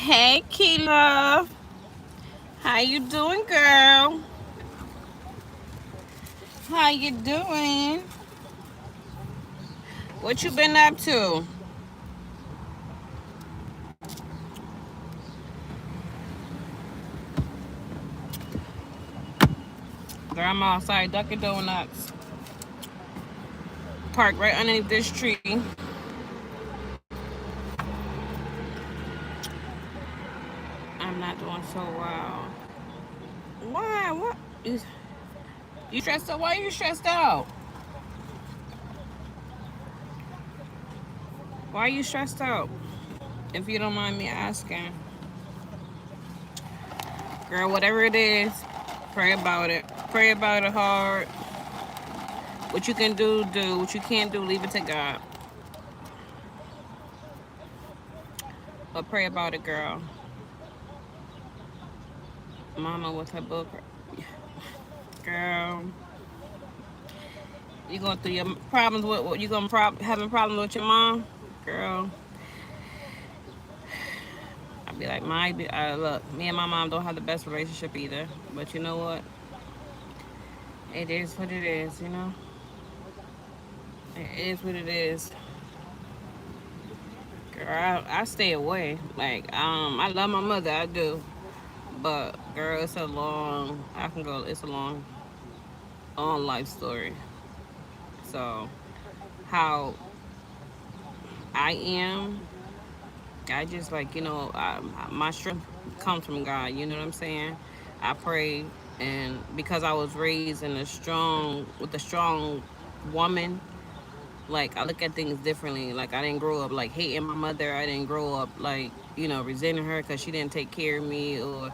Hey, Key Love. How you doing, girl? How you doing? What you been up to? Girl, I'm outside Dunkin' Donuts. Parked right underneath this tree. I'm not doing so well. Why? What? You stressed out? Why are you stressed out? Why are you stressed out? If you don't mind me asking. Girl, whatever it is, pray about it. Pray about it hard. What you can do, do. What you can't do, leave it to God. But pray about it, girl. Mama with her book. Girl, you going through your problems with what you gonna having problems with your mom? Girl, I'd be like, look, me and my mom don't have the best relationship either. But you know what? It is what it is, you know? It is what it is. Girl, I stay away. Like, I love my mother, I do. But girl, it's a long life story. So how I am, I just like, my strength comes from God, you know what I'm saying? I pray, and because I was raised with a strong woman, like I look at things differently. Like I didn't grow up like hating my mother. I didn't grow up like, resenting her because she didn't take care of me, or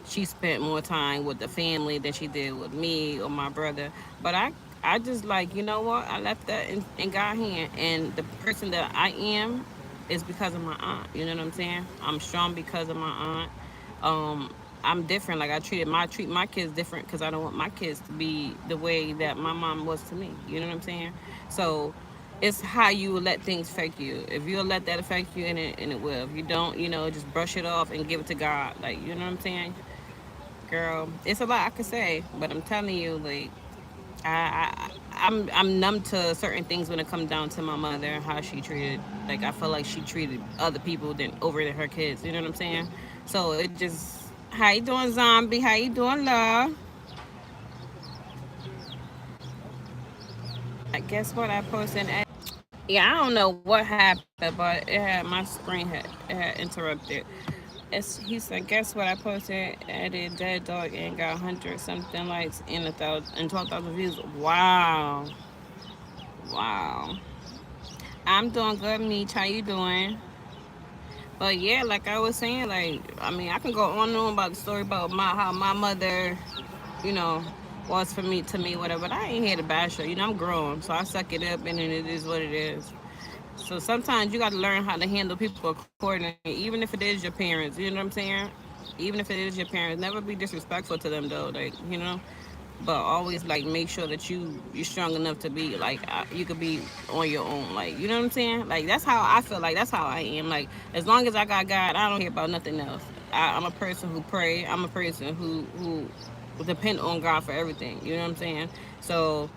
she spent more time with the family than she did with me or my brother. But I just like, you know what? I left that in God's hand, and the person that I am is because of my aunt. You know what I'm saying? I'm strong because of my aunt. I'm different. Like I treat my kids different because I don't want my kids to be the way that my mom was to me. You know what I'm saying? So it's how you let things affect you. If you'll let that affect you, and it will. If you don't, just brush it off and give it to God. Like, you know what I'm saying? Girl, it's a lot I could say, but I'm telling you, like, I'm numb to certain things when it comes down to my mother and how she treated. Like, I feel like she treated other people than her kids. You know what I'm saying? So it just, how you doing, zombie? How you doing, love? I guess what I posted. Yeah, I don't know what happened, but my screen had interrupted. He said, guess what I posted? Added dead dog and got 100 something likes in 12,000 views. Wow, wow. I'm doing good, Meech. How you doing? But yeah, like I was saying, like I mean, I can go on and on about the story about how my mother, you know, was for me to me, whatever. But I ain't here to bash her. I'm grown, so I suck it up, and then it is what it is. So sometimes you got to learn how to handle people accordingly, even if it is your parents. You know what I'm saying? Even if it is your parents, never be disrespectful to them though. But always like make sure that you're strong enough to be like you could be on your own. Like, you know what I'm saying? Like that's how I feel. Like that's how I am. Like as long as I got God, I don't care about nothing else. I'm a person who pray. I'm a person who depend on God for everything. You know what I'm saying? So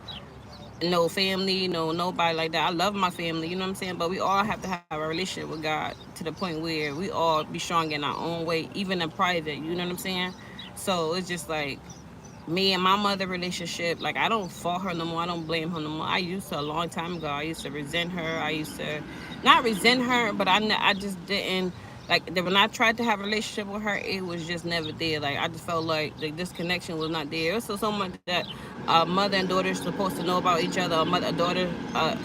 no family, no nobody like that. I love my family, you know what I'm saying? But we all have to have a relationship with God to the point where we all be strong in our own way, even in private, you know what I'm saying? So it's just like me and my mother relationship, like I don't fault her no more. I don't blame her no more. I used to a long time ago. I used to resent her. I used to not resent her, but I just didn't like when I tried to have a relationship with her, it was just never there. Like I just felt like this connection was not there. It was so much that a mother and daughter are supposed to know about each other. A daughter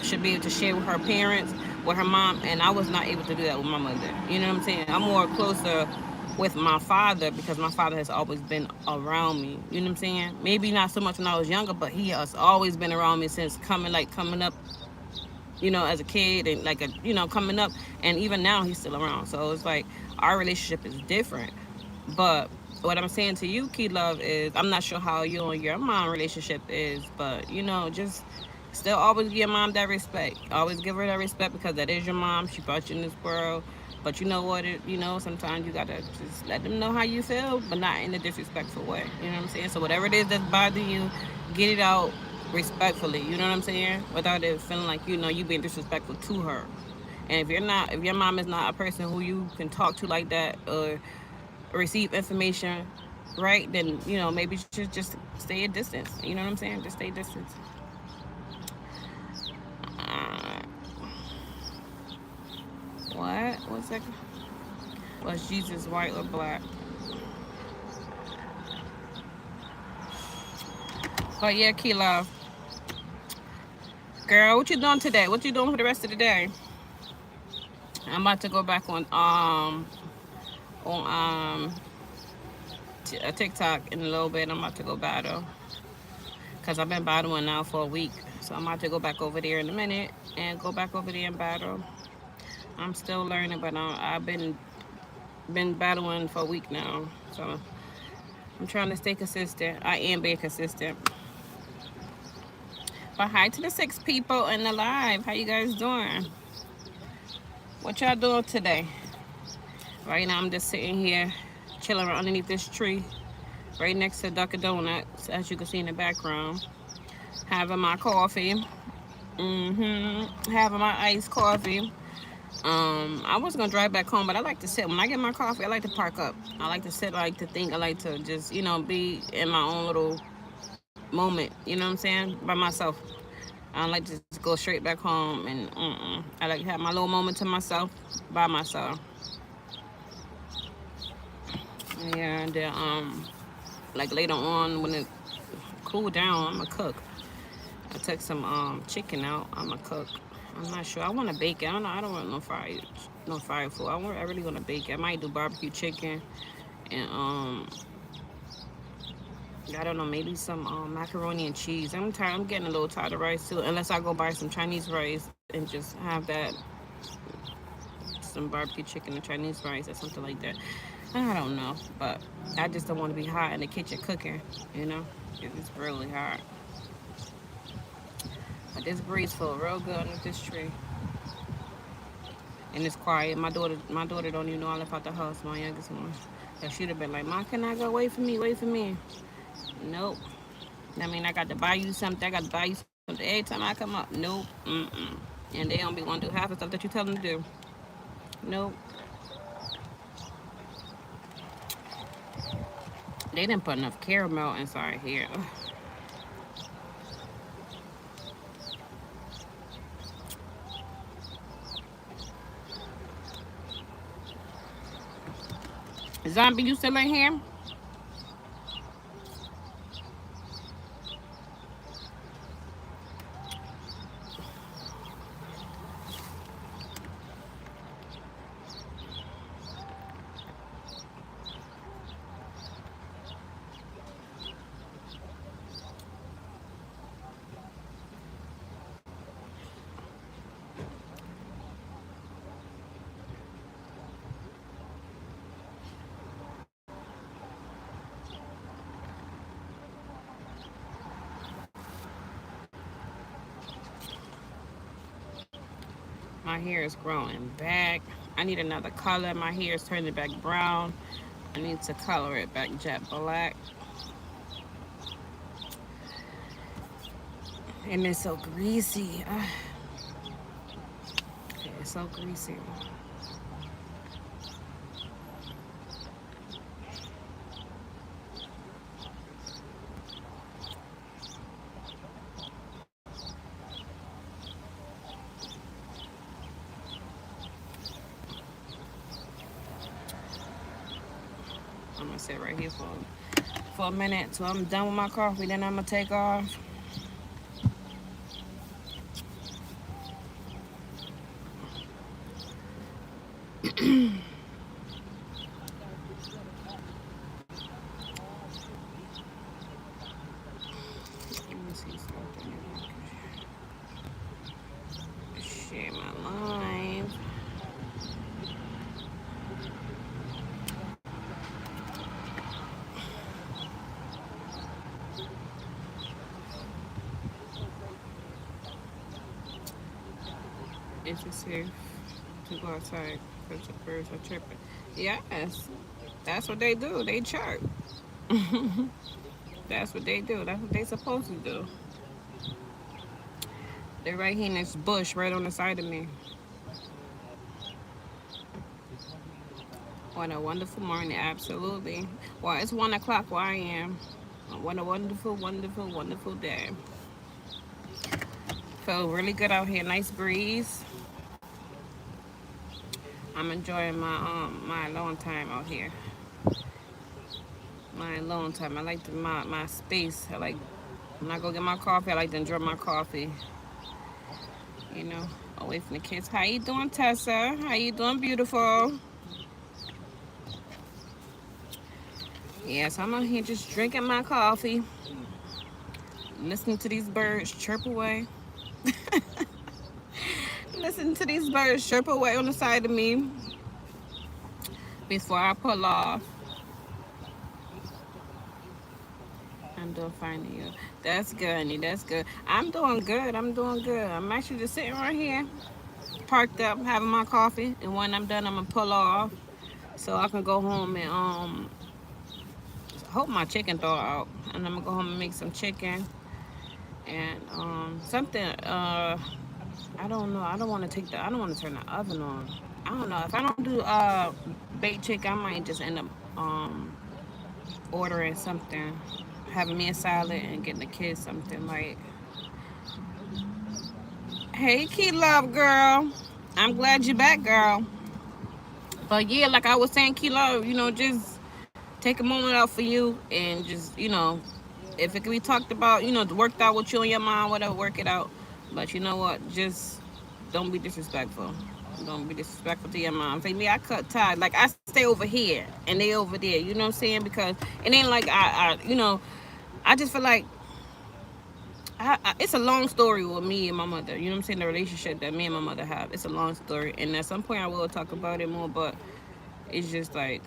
should be able to share with her parents, with her mom, and I was not able to do that with my mother. You know what I'm saying? I'm more closer with my father because my father has always been around me. You know what I'm saying? Maybe not so much when I was younger, but he has always been around me since coming up, as a kid and coming up, and even now he's still around. So it's like our relationship is different. But what I'm saying to you, Key Love, is I'm not sure how you and your mom relationship is, but just still always give your mom that respect. Always give her that respect because that is your mom. She brought you in this world. But you know what? Sometimes you gotta just let them know how you feel, but not in a disrespectful way. You know what I'm saying? So whatever it is that's bothering you, get it out respectfully. You know what I'm saying? Without it feeling like you being disrespectful to her. And if your mom is not a person who you can talk to like that or receive information, right? Then maybe you should just stay a distance. You know what I'm saying? Just stay distance. Uh, what? What's that? Was Jesus white or black? But yeah, Keela, girl, what you doing today? What you doing for the rest of the day? I'm about to go back on TikTok in a little bit. I'm about to go battle because I've been battling now for a week. So I'm about to go back over there in a minute and go back over there and battle. I'm still learning, but I've been battling for a week now. So I'm trying to stay consistent. I am being consistent. But hi to the 6 people in the live. How you guys doing? What y'all doing today? Right now I'm just sitting here chilling underneath this tree right next to Dunkin' Donuts, as you can see in the background. Having my coffee. Having my iced coffee. I was gonna drive back home, but I like to sit. When I get my coffee, I like to park up. I like to sit, I like to think, I like to just, be in my own little moment, you know what I'm saying? By myself. I don't like to just go straight back home and I like to have my little moment to myself by myself. Yeah, and then like later on when it cool down, I'ma cook. I took some chicken out. I'ma cook. I'm not sure. I want to bake it. I don't want no fried food. I really want to bake it. I might do barbecue chicken and I don't know, maybe some macaroni and cheese. I'm tired. I'm getting a little tired of rice too. Unless I go buy some Chinese rice and just have that, some barbecue chicken and Chinese rice or something like that. I don't know, but I just don't want to be hot in the kitchen cooking. You know, it's really hot. But this breeze feels real good under this tree, and it's quiet. My daughter don't even know I left out the house. My youngest one, so she'd have been like, "Mom, can I go? Wait for me. Wait for me." Nope. I mean, I got to buy you something. I got to buy you something every time I come up. Nope. And they don't be want to do half the stuff that you tell them to do. Nope. They didn't put enough caramel inside here. Zombie, you still in here? My hair is growing back. I need another color. My hair is turning back brown. I need to color it back jet black. And it's so greasy. It's so greasy. I'm gonna sit right here for a minute till I'm done with my coffee. Then I'm gonna take off. Let me see something. Share my live. Is it safe to go outside? because the birds are chirping. Yes, that's what they do. They chirp. That's what they do. That's what they supposed to do. They're right here in this bush right on the side of me. What a wonderful morning, absolutely. Well, it's 1 o'clock where I am. What a wonderful, wonderful, wonderful day. Feel really good out here. Nice breeze. I'm enjoying my alone time out here. My alone time. I like my space. I like when I go get my coffee. I like to enjoy my coffee. You know, away from the kids. How you doing, Tessa? How you doing, beautiful? Yes, I'm out here just drinking my coffee, listening to these birds chirp away. Listen to these birds chirp away on the side of me before I pull off. I'm doing fine to you. That's good, honey. That's good. I'm doing good. I'm doing good. I'm actually just sitting right here, parked up, having my coffee, and when I'm done, I'm gonna pull off so I can go home and hope my chicken thaw out, and I'm gonna go home and make some chicken and something. I don't know. I don't want to take the. I don't want to turn the oven on. I don't know. If I don't do baked chicken, I might just end up ordering something, having me a salad and getting the kids something like. Hey, Key Love girl. I'm glad you're back, girl. But yeah, like I was saying, Key Love, just take a moment out for you and just, if it can be talked about, worked out with you and your mom, whatever, work it out. But you know what? Just don't be disrespectful. Don't be disrespectful to your mom. Say me, I cut ties. Like I stay over here and they over there. You know what I'm saying? Because it ain't like I just feel like it's a long story with me and my mother. You know what I'm saying? The relationship that me and my mother have. It's a long story, and at some point I will talk about it more. But it's just like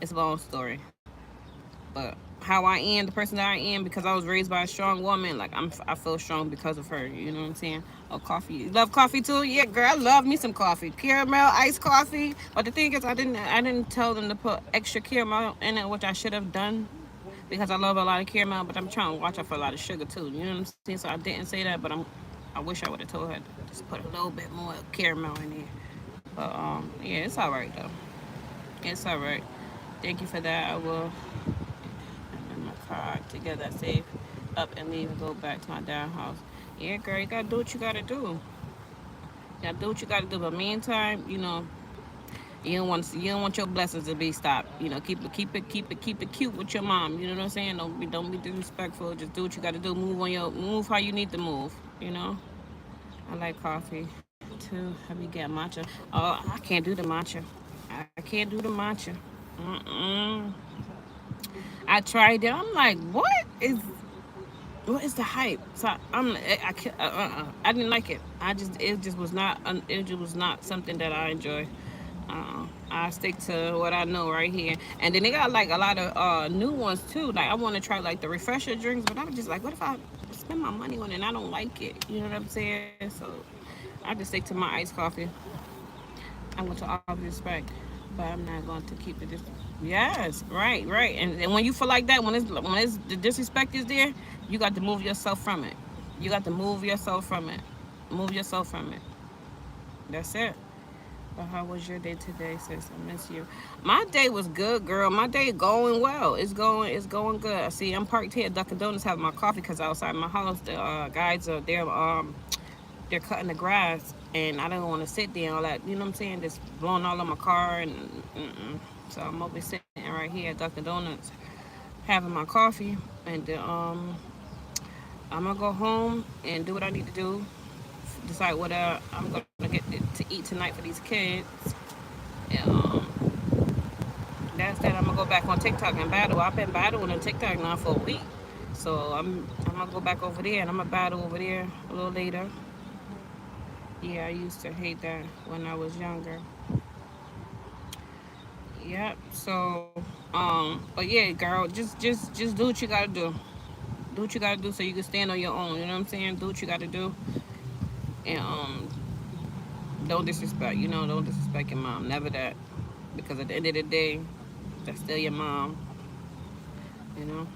it's a long story. But how I am, the person that I am, because I was raised by a strong woman, like I feel strong because of her. You know what I'm saying? Oh, coffee. You love coffee too? Yeah, girl, I love me some coffee. Caramel, iced coffee. But the thing is, I didn't tell them to put extra caramel in it, which I should have done, because I love a lot of caramel. But I'm trying to watch out for a lot of sugar too. You know what I'm saying? So I didn't say that, but I wish I would have told her to just put a little bit more caramel in there. But yeah, it's all right though. It's all right. Thank you for that. I will in my car together safe up and leave and go back to my dad's house. Yeah, girl, you gotta do what you gotta do. You gotta do what you gotta do. But meantime, you don't want your blessings to be stopped. Keep it cute with your mom. You know what I'm saying? Don't be disrespectful. Just do what you gotta do. Move how you need to move. You know. I like coffee too. Have you got matcha? Oh, I can't do the matcha. I can't do the matcha. Mm-mm. I tried it. I'm like, what is the hype? So I can't, I didn't like it. It just was not something that I enjoy. I stick to what I know right here. And then they got like a lot of new ones too. Like I want to try like the refresher drinks, but I'm just like, what if I spend my money on it and I don't like it? You know what I'm saying? So I just stick to my iced coffee. I want to always respect, but I'm not going to keep it. Yes, right, right. And when you feel like that, when it's the disrespect is there, you got to move yourself from it. You got to move yourself from it. Move yourself from it. That's it. But how was your day today, sis? I miss you. My day was good, girl. My day going well. It's going good. I see. I'm parked here at Dunkin' Donuts having my coffee because outside my house the guys are there. They're cutting the grass, and I don't want to sit there and all that. You know what I'm saying? Just blowing all on my car and. So I'm over sitting right here at Dunkin' Donuts having my coffee, and I'm gonna go home and do what I need to do. Decide what I'm gonna get to eat tonight for these kids. And, that's that. I'm gonna go back on TikTok and battle. I've been battling on TikTok now for a week, so I'm gonna go back over there and I'm gonna battle over there a little later. Yeah, I used to hate that when I was younger. Yep. So, but yeah, girl, just do what you gotta do. Do what you gotta do so you can stand on your own. You know what I'm saying? Do what you gotta do, and Don't disrespect. Don't disrespect your mom. Never that. Because at the end of the day, that's still your mom. You know.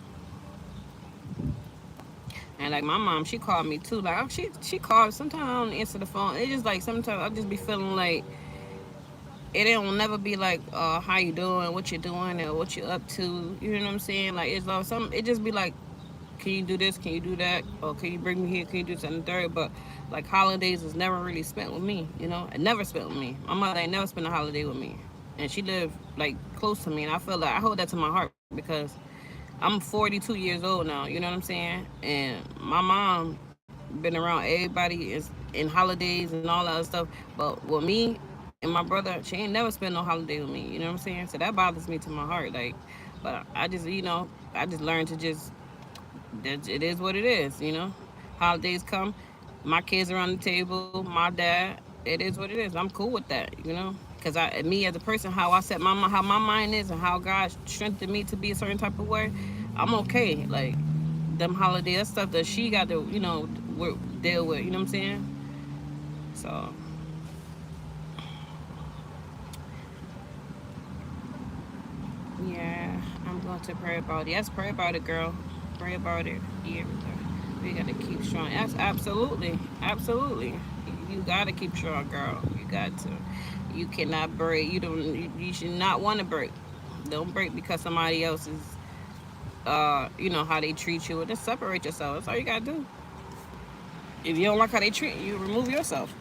And like my mom, she called me too. Like she called. Sometimes I don't answer the phone. It's just like sometimes I just be feeling like it don't never be like how you doing, what you doing, or what you up to. You know what I'm saying? Like it's like some. It just be like, can you do this? Can you do that? Or can you bring me here? Can you do something third? But like holidays is never really spent with me. It never spent with me. My mother ain't never spent a holiday with me, and she lived like close to me, and I feel like I hold that to my heart because I'm 42 years old now. You know what I'm saying? And my mom been around everybody is in holidays and all that other stuff. But with me and my brother, she ain't never spent no holiday with me. You know what I'm saying? So that bothers me to my heart. Like, but I just, I just learned to just that it is what it is. Holidays come, my kids are on the table, my dad. It is what it is. I'm cool with that. Because me as a person, how my mind is, and how God strengthened me to be a certain type of way, I'm okay. Like them holiday, that stuff that she got to, deal with. You know what I'm saying? So yeah, I'm going to pray about it. Yes, pray about it, girl. Pray about it. Yeah, we gotta keep strong. That's absolutely, absolutely. You gotta keep strong, girl. You got to. You cannot break. You don't. You should not want to break. Don't break because somebody else is, how they treat you. Just separate yourself. That's all you gotta do. If you don't like how they treat you, remove yourself.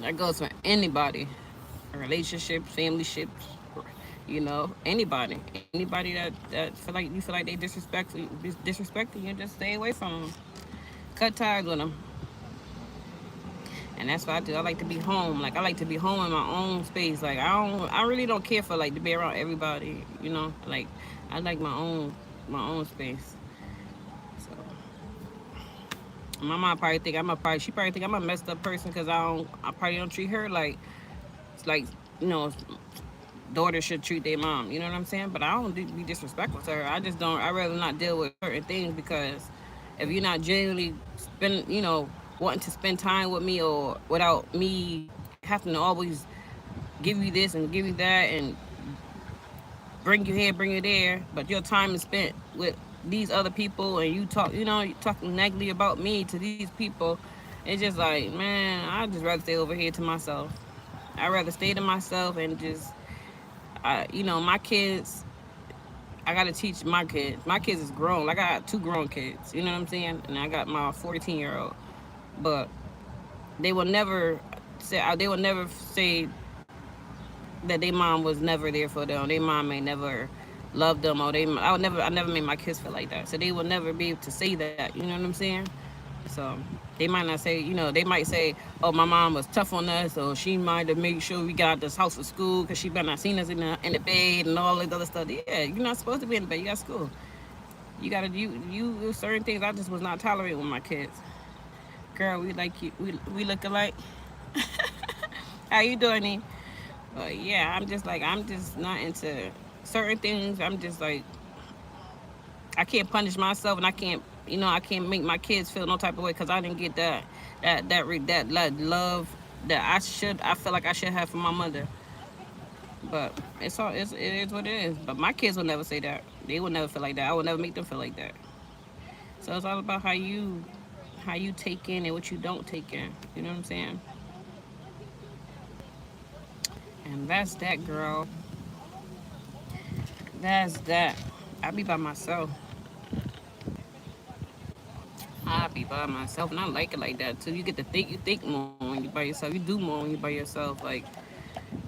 That goes for anybody. Relationships, family ships, anybody. Anybody that feel like they disrespecting you, just stay away from them. Cut ties with them. And that's what I do. I like to be home. Like I like to be home in my own space. Like I really don't care for like to be around everybody. Like I like my own space. So my mom probably think she probably think I'm a messed up person because I probably don't treat her like it's like you know daughters should treat their mom. You know what I'm saying? But I don't be disrespectful to her. I just don't. I rather not deal with certain things because if you're not genuinely wanting to spend time with me or without me having to always give you this and give you that and bring you here, bring you there, but your time is spent with these other people and you talking negatively about me to these people. It's just like, man, I just rather stay over here to myself. I'd rather stay to myself and just my kids, I gotta teach my kids. My kids is grown. Like I got two grown kids. You know what I'm saying? And I got my 14-year-old. But they will never say that their mom was never there for them. Their mom may never love them or I never made my kids feel like that. So they will never be able to say that. You know what I'm saying? So they might not say, they might say, oh, my mom was tough on us, or she might have made sure we got this house for school because she better not seen us in the bed and all this other stuff. Yeah, you're not supposed to be in the bed. You got school. You gotta you certain things I just was not tolerating with my kids. Girl, we like you. We look alike. How you doing, E? But yeah, I'm just not into certain things. I'm just like I can't punish myself, and I can't make my kids feel no type of way because I didn't get that love that I feel like I should have from my mother. But it is what it is. But my kids will never say that. They will never feel like that. I will never make them feel like that. So it's all about how you take in and what you don't take in. You know what I'm saying? And that's that, girl. That's that. I be by myself. I be by myself, and I like it like that too. You get to think, you think more when you by yourself. You do more when you by yourself. Like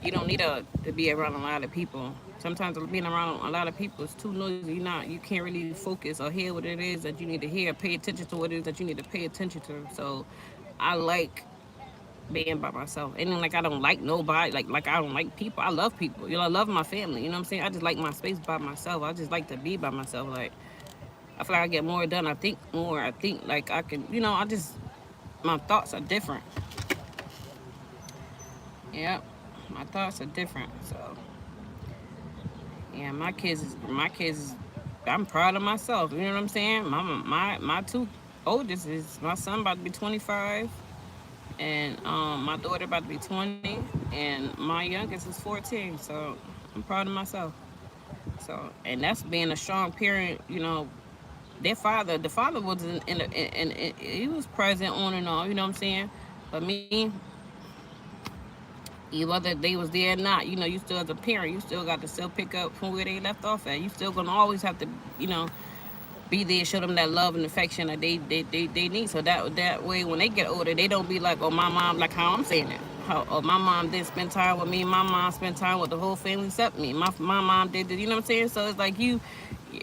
you don't need to be around a lot of people. Sometimes being around a lot of people is too noisy. You can't really focus or hear what it is that you need to hear. Pay attention to what it is that you need to pay attention to. So I like being by myself. And then like I don't like nobody. Like I don't like people. I love people. I love my family. You know what I'm saying? I just like my space by myself. I just like to be by myself. Like I feel like I get more done. I think more. I think like I can. I just my thoughts are different. Yep, my thoughts are different. So yeah, my kids. I'm proud of myself. You know what I'm saying? My two oldest is my son about to be 25, And my daughter about to be 20, and my youngest is 14. So I'm proud of myself. So, and that's being a strong parent. You know, their father, the father was he was present on and all. You know what I'm saying? But me, whether they was there or not, you know, you still as a parent, you still got to still pick up from where they left off at. You still gonna always have to, you know, be there, show them that love and affection that they need. So that way, when they get older, they don't be like, oh, my mom, like how I'm saying it. How, oh, my mom didn't spend time with me. My mom spent time with the whole family except me. My mom did, you know what I'm saying? So it's like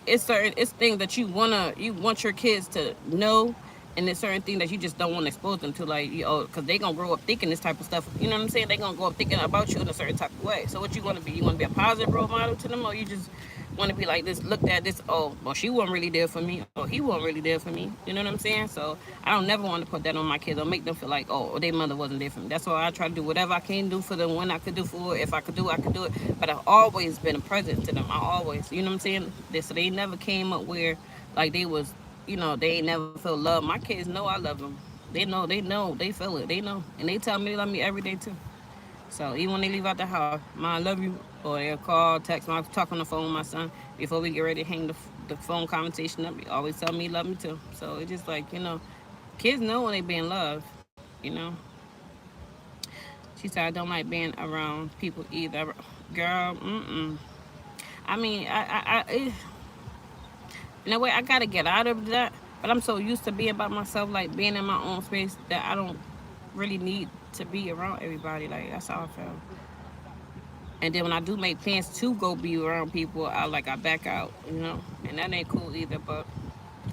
it's things that you want your kids to know, and there's certain things that you just don't want to expose them to, like, you know, because they gonna grow up thinking this type of stuff. You know what I'm saying? They gonna grow up thinking about you in a certain type of way. So what you want to be? You want to be a positive role model to them, or you just want to be like this? Looked at this. Oh, well, she wasn't really there for me, or he wasn't really there for me. You know what I'm saying? So I don't never want to put that on my kids or make them feel like, oh, their mother wasn't there for me. That's why I try to do whatever I can do for them when I could do for it. If I could do it, I could do it. But I've always been a present to them. I always, you know what I'm saying? So they never came up where like they was, you know, they ain't never felt love. My kids know I love them. They feel it, they know, and they tell me they love me every day too. So even when they leave out the house, "Ma, I love you," or they'll call, text me, I'll talk on the phone with my son before we get ready to hang the phone conversation up. He always tell me he love me too. So it's just like, you know, kids know when they being loved. You know. She said I don't like being around people either. Girl, I mean, in a way, I gotta get out of that. But I'm so used to being by myself, like being in my own space, that I don't really need to be around everybody. Like that's how I feel. And then when I do make plans to go be around people, I back out, you know, and that ain't cool either. But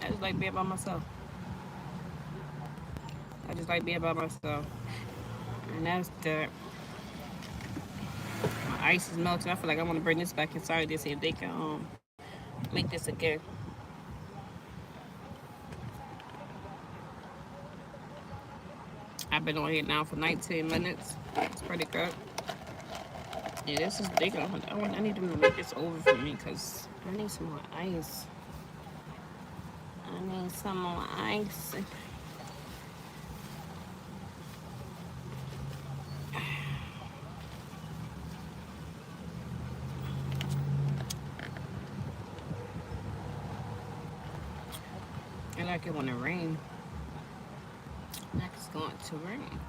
I just like being by myself. I just like being by myself, and that's the my ice is melting. I feel like I want to bring this back inside to see if they can make this again. I've been on here now for 19 minutes. It's pretty good. Yeah, this is big. I need them to make this over for me because I need some more ice. I need some more ice. I like it when it rains. Like it's going to rain.